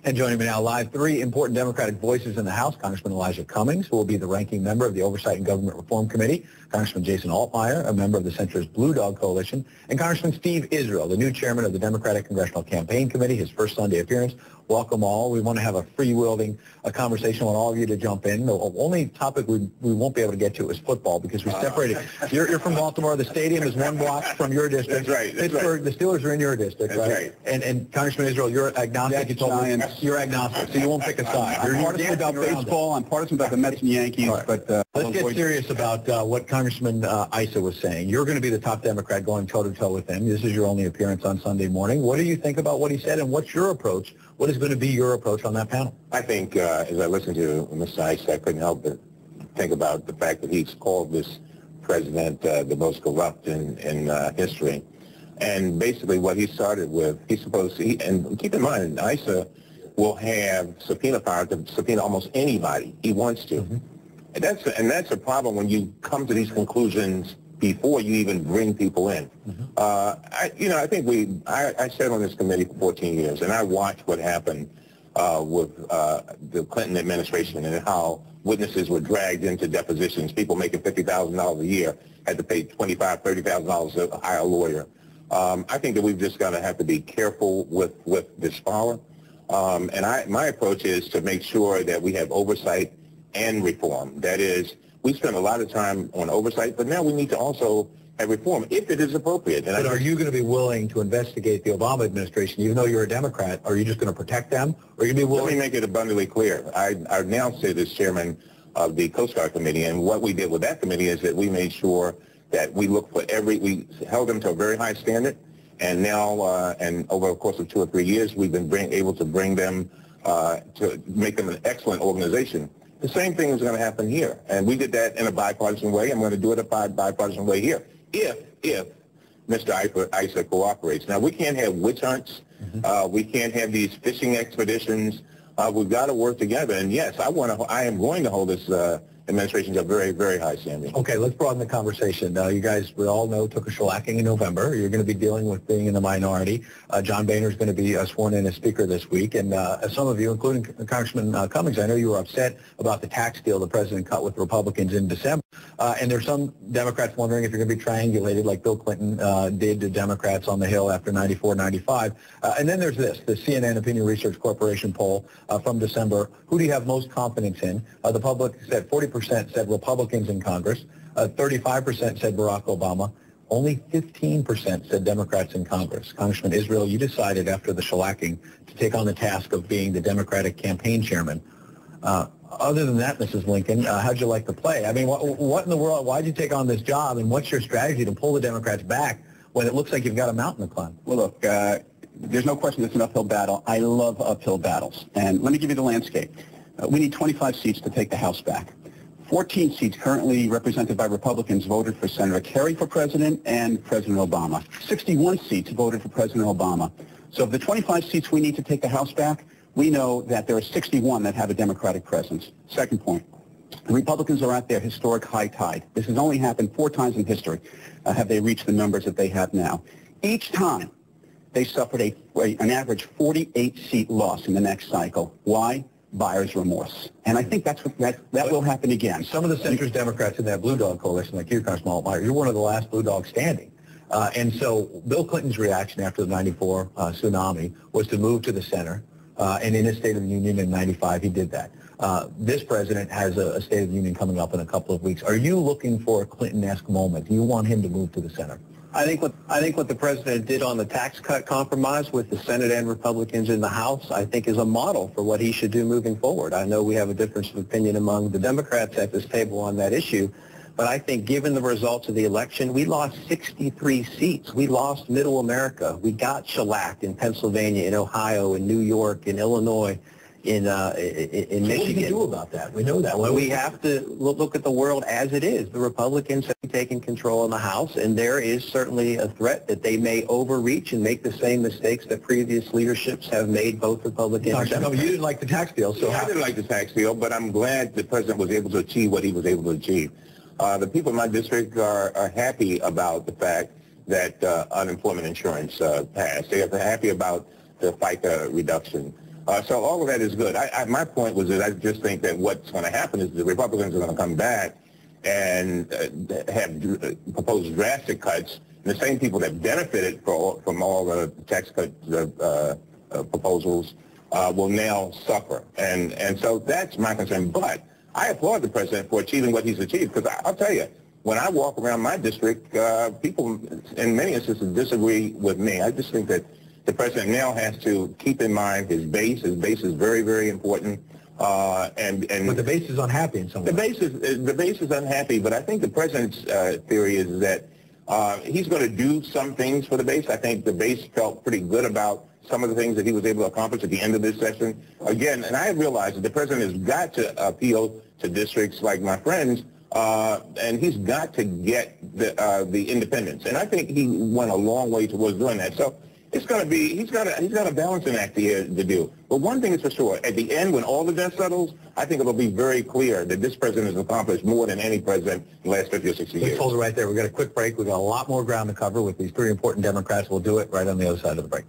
And joining me now live, three important Democratic voices in the House: Congressman Elijah Cummings, who will be the ranking member of the Oversight and Government Reform Committee; Congressman Jason Altmire, a member of the centrist Blue Dog Coalition; and Congressman Steve Israel, the new chairman of the Democratic Congressional Campaign Committee, his first Sunday appearance. Welcome all. We want to have a free-wielding conversation. I want all of you to jump in. The only topic we won't be able to get to is football because we separated. You're from Baltimore. The stadium is one block from your district. That's right. That's Pittsburgh, right. the Steelers are in your district, That's right? And Congressman Israel, you're agnostic. You told me you're agnostic, so you won't pick a side. I'm partisan about baseball. I'm partisan about the Mets and Yankees. Right. But let's get serious about what Congressman Issa was saying. You're going to be the top Democrat going toe-to-toe with him. This is your only appearance on Sunday morning. What do you think about what he said, and what's your approach? What is going to be your approach on that panel? I think as I listened to Mr. Issa, I couldn't help but think about the fact that he's called this president the most corrupt in history. And basically what he started with, he's supposed to, and keep in mind, Issa will have subpoena power to subpoena almost anybody he wants to. Mm-hmm. And that's a problem when you come to these conclusions before you even bring people in. Mm-hmm. I think I sat on this committee for 14 years, and I watched what happened with the Clinton administration and how witnesses were dragged into depositions. People making $50,000 a year had to pay $25,000, $30,000 to hire a lawyer. I think that we've just got to have to be careful with this power. And my approach is to make sure that we have oversight and reform. That is, we spend a lot of time on oversight, but now we need to also have reform if it is appropriate. And are you going to be willing to investigate the Obama administration, even though you're a Democrat? Are you just going to protect them? Or are you going to be willing? Let me make it abundantly clear. I now sit as chairman of the Coast Guard Committee, and what we did with that committee is that we made sure that we looked for we held them to a very high standard, and now, and over the course of 2 or 3 years, we've been able to bring them, to make them an excellent organization. The same thing is going to happen here, and we did that in a bipartisan way. I'm going to do it a bipartisan way here, if Mr. Issa cooperates. Now, we can't have witch hunts. Mm-hmm. We can't have these fishing expeditions. We've got to work together, and yes, I am going to hold this administration to a very, very high standard. Okay, let's broaden the conversation. You guys, we all know, took a shellacking in November. You're going to be dealing with being in the minority. John Boehner is going to be sworn in as Speaker this week. And some of you, including Congressman Cummings, I know you were upset about the tax deal the president cut with Republicans in December. And there's some Democrats wondering if you're going to be triangulated like Bill Clinton did to Democrats on the Hill after 94, 95. And then there's this, the CNN Opinion Research Corporation poll from December. Who do you have most confidence in? The public said 40% said Republicans in Congress, 35% said Barack Obama, only 15% said Democrats in Congress. Congressman Israel, you decided after the shellacking to take on the task of being the Democratic campaign chairman. Other than that, Mrs. Lincoln, how'd you like to play? I mean, what in the world, why'd you take on this job, and what's your strategy to pull the Democrats back when it looks like you've got a mountain to climb? Well, look, there's no question it's an uphill battle. I love uphill battles. And let me give you the landscape. We need 25 seats to take the House back. 14 seats currently represented by Republicans voted for Senator Kerry for president and President Obama. 61 seats voted for President Obama. So of the 25 seats we need to take the House back, we know that there are 61 that have a Democratic presence. Second point, the Republicans are at their historic high tide. This has only happened 4 times in history, have they reached the numbers that they have now. Each time, they suffered an average 48-seat loss in the next cycle. Why? Buyer's remorse. And I think that will happen again. Some of the centrist Democrats in that Blue Dog Coalition, like you, Congressman Altmire, you're one of the last Blue Dogs standing. And so Bill Clinton's reaction after the 94 tsunami was to move to the center. And in his State of the Union in 95, he did that. This president has a State of the Union coming up in a couple of weeks. Are you looking for a Clinton-esque moment? Do you want him to move to the center? I think what the president did on the tax cut compromise with the Senate and Republicans in the House, I think is a model for what he should do moving forward. I know we have a difference of opinion among the Democrats at this table on that issue, but I think given the results of the election, we lost 63 seats. We lost Middle America. We got shellacked in Pennsylvania, in Ohio, in New York, in Illinois, in Michigan. What do you do about that? We know that. Well, we have to look at the world as it is. The Republicans have taken control in the House, and there is certainly a threat that they may overreach and make the same mistakes that previous leaderships have made, both Republicans and Democrats. You didn't like the tax deal, so I didn't like the tax deal, but I'm glad the president was able to achieve what he was able to achieve. The people in my district are happy about the fact that unemployment insurance passed. They are happy about the FICA reduction. So all of that is good. My point was that I just think that what's going to happen is the Republicans are going to come back and have proposed drastic cuts. And the same people that benefited from all the tax cut proposals will now suffer. And so that's my concern. But I applaud the president for achieving what he's achieved, because I'll tell you, when I walk around my district, people in many instances disagree with me. I just think that the president now has to keep in mind his base. His base is very, very important. But the base is unhappy in some way. The base is unhappy, but I think the president's theory is that he's going to do some things for the base. I think the base felt pretty good about some of the things that he was able to accomplish at the end of this session. Again, and I realize that the president has got to appeal to districts like my friends, and he's got to get the independence. And I think he went a long way towards doing that. So it's going to be, he's got a balancing act here to do. But one thing is for sure, at the end, when all the dust settles, I think it'll be very clear that this president has accomplished more than any president in the last 50 or 60 years. Let's hold it right there. We've got a quick break. We've got a lot more ground to cover with these three important Democrats. We'll do it right on the other side of the break.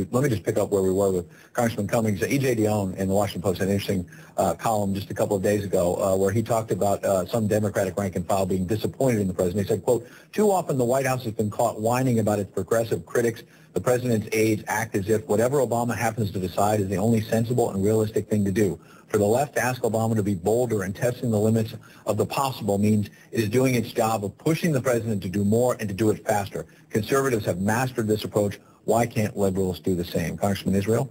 Let me just pick up where we were with Congressman Cummings. E.J. Dionne in the Washington Post had an interesting column just a couple of days ago where he talked about some Democratic rank and file being disappointed in the president. He said, quote, "Too often the White House has been caught whining about its progressive critics. The president's aides act as if whatever Obama happens to decide is the only sensible and realistic thing to do. For the left to ask Obama to be bolder and testing the limits of the possible means it is doing its job of pushing the president to do more and to do it faster. Conservatives have mastered this approach. Why can't liberals do the same?" Congressman Israel,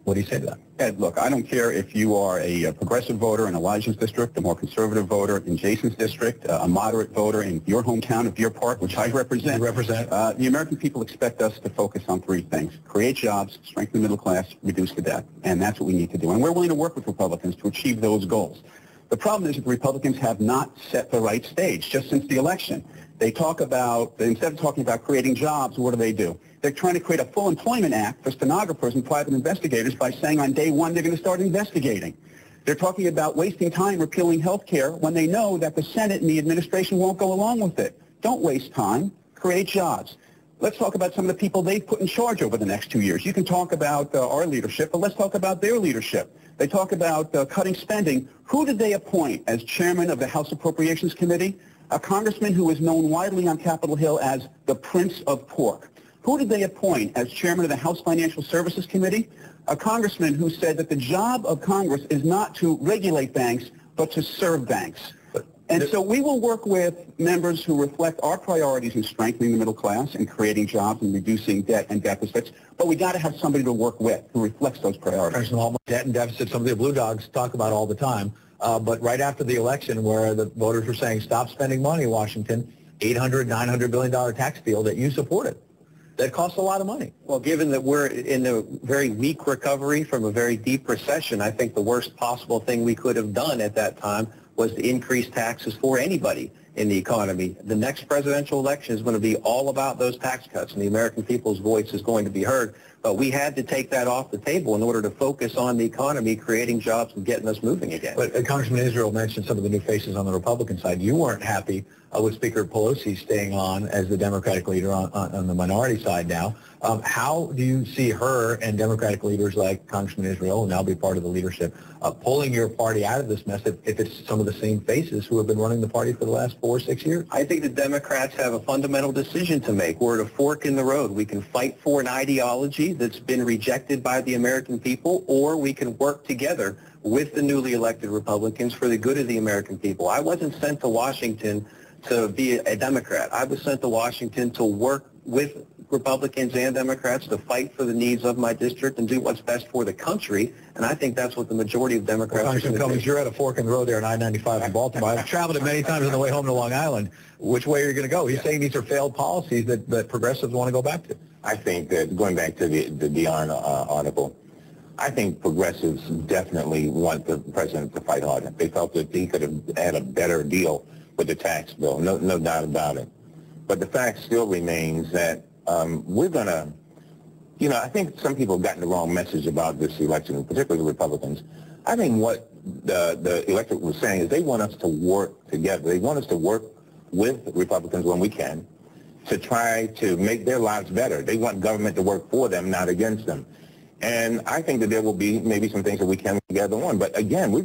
what do you say to that? Ed, look, I don't care if you are a progressive voter in Elijah's district, a more conservative voter in Jason's district, a moderate voter in your hometown of Deer Park, which I represent. You represent? The American people expect us to focus on three things: create jobs, strengthen the middle class, reduce the debt. And that's what we need to do. And we're willing to work with Republicans to achieve those goals. The problem is that the Republicans have not set the right stage just since the election. They talk about, instead of talking about creating jobs, what do? They're trying to create a full employment act for stenographers and private investigators by saying on day one they're going to start investigating. They're talking about wasting time repealing health care when they know that the Senate and the administration won't go along with it. Don't waste time. Create jobs. Let's talk about some of the people they've put in charge over the next 2 years. You can talk about our leadership, but let's talk about their leadership. They talk about cutting spending. Who did they appoint as chairman of the House Appropriations Committee? A congressman who is known widely on Capitol Hill as the Prince of Pork. Who did they appoint as chairman of the House Financial Services Committee? A congressman who said that the job of Congress is not to regulate banks, but to serve banks. And so we will work with members who reflect our priorities in strengthening the middle class and creating jobs and reducing debt and deficits, but we got to have somebody to work with who reflects those priorities. Debt and deficits, some of the Blue Dogs talk about all the time, but right after the election where the voters were saying stop spending money, Washington, $800, $900 billion tax deal that you supported. That costs a lot of money. Well, given that we're in a very weak recovery from a very deep recession, I think the worst possible thing we could have done at that time was to increase taxes for anybody in the economy. The next presidential election is going to be all about those tax cuts, and the American people's voice is going to be heard. But we had to take that off the table in order to focus on the economy, creating jobs, and getting us moving again. But Congressman Israel mentioned some of the new faces on the Republican side. You weren't happy with Speaker Pelosi staying on as the Democratic leader on the minority side now. How do you see her and Democratic leaders like Congressman Israel, who now be part of the leadership, pulling your party out of this mess if it's some of the same faces who have been running the party for the last 4 or 6 years? I think the Democrats have a fundamental decision to make. We're at a fork in the road. We can fight for an ideology that's been rejected by the American people, or we can work together with the newly elected Republicans for the good of the American people. I wasn't sent to Washington to be a Democrat. I was sent to Washington to work with Republicans and Democrats to fight for the needs of my district and do what's best for the country, and I think that's what the majority of Democrats are going to do. You're at a fork in the road there on I-95 in Baltimore. I've traveled it many times on the way home to Long Island. Which way are you going to go? He's saying these are failed policies that progressives want to go back to. I think that, going back to the Dionne article, I think progressives definitely want the president to fight harder. They felt that he could have had a better deal with the tax bill, no doubt about it. But the fact still remains that we're going to, I think some people have gotten the wrong message about this election, particularly the Republicans. I think what the electorate was saying is they want us to work together. They want us to work with Republicans when we can to try to make their lives better. They want government to work for them, not against them. And I think that there will be maybe some things that we can work together on. But again, they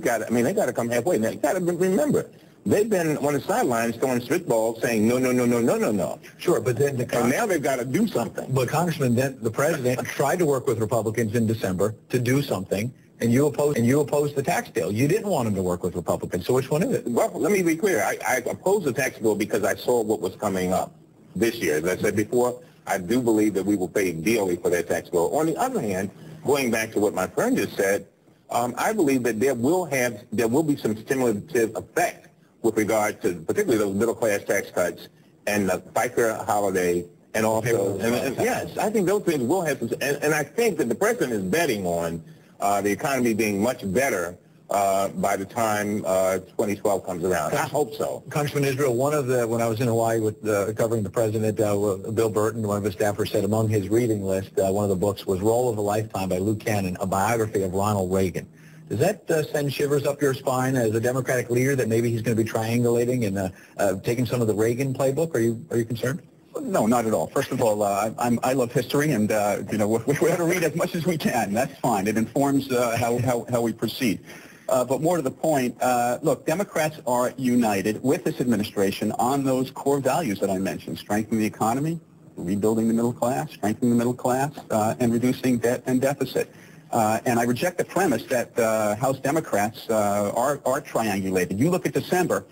got to come halfway. Now, you got to remember, they've been on the sidelines throwing spitballs saying no, no, no, no, no, no, no. Sure, but then and now they've got to do something. But Congressman, then the president tried to work with Republicans in December to do something, and you opposed the tax bill. You didn't want him to work with Republicans. So which one is it? Well, let me be clear. I opposed the tax bill because I saw what was coming up this year. As I said before, I do believe that we will pay dearly for that tax bill. On the other hand, going back to what my friend just said, I believe that there will be some stimulative effect with regard to particularly those middle-class tax cuts and the FICA holiday and also, and yes, I think those things will have some, and I think that the president is betting on the economy being much better by the time 2012 comes around. I hope so. Congressman Israel, when I was in Hawaii with covering the president, Bill Burton, one of his staffers, said among his reading list, one of the books was Role of a Lifetime by Luke Cannon, a biography of Ronald Reagan. Does that send shivers up your spine as a Democratic leader that maybe he's going to be triangulating and taking some of the Reagan playbook? Are you concerned? No, not at all. First of all, I love history, and we ought to read as much as we can. That's fine. It informs how we proceed. But more to the point, look, Democrats are united with this administration on those core values that I mentioned: strengthening the economy, rebuilding the middle class, strengthening the middle class, and reducing debt and deficit. And I reject the premise that House Democrats are triangulated. You look at December,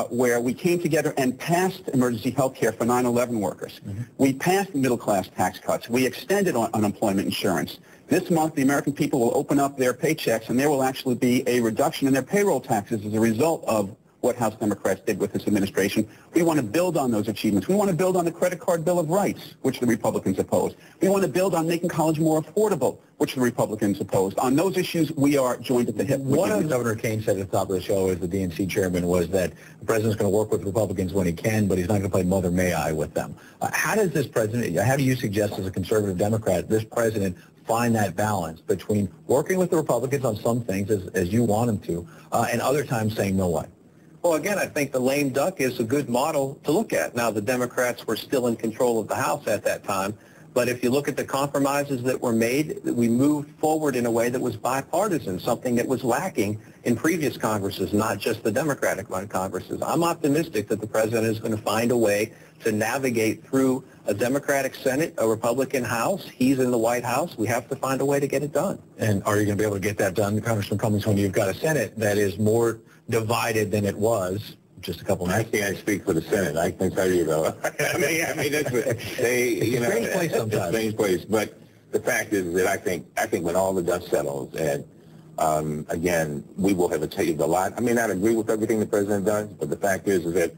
where we came together and passed emergency health care for 9/11 workers. Mm-hmm. We passed middle-class tax cuts. We extended unemployment insurance. This month, the American people will open up their paychecks, and there will actually be a reduction in their payroll taxes as a result of what House Democrats did with this administration. We want to build on those achievements. We want to build on the credit card bill of rights, which the Republicans opposed. We want to build on making college more affordable, which the Republicans opposed. On those issues, we are joined at the hip. One of Governor Kane said at the top of the show as the DNC chairman was that the president's going to work with Republicans when he can, but he's not going to play Mother May I with them. How do you suggest as a conservative Democrat this president find that balance between working with the Republicans on some things as you want him to, and other times saying no way? Well, again, I think the lame duck is a good model to look at. Now, the Democrats were still in control of the House at that time, but if you look at the compromises that were made, we moved forward in a way that was bipartisan, something that was lacking in previous Congresses, not just the Democratic-run Congresses. I'm optimistic that the president is going to find a way to navigate through a Democratic Senate, a Republican House. He's in the White House. We have to find a way to get it done. And are you going to be able to get that done, Congressman Cummings, when you've got a Senate that is more divided than it was just a couple months ago? I can't speak for the Senate. I can tell you, though. I mean, that's it's a strange place sometimes. It's a strange place. But the fact is that I think when all the dust settles, and again, we will have achieved a lot. I may not agree with everything the president does, but the fact is that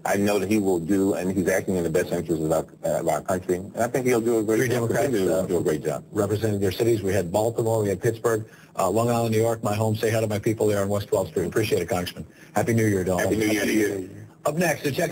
I know that he will do, and he's acting in the best interest of our country. And I think he'll do a great job. Do a great job. Representing their cities. We had Baltimore, we had Pittsburgh, Long Island, New York, my home. Say hi to my people there on West 12th Street. Appreciate it, Congressman. Happy New Year to all. Happy New Year to you. Up next, to check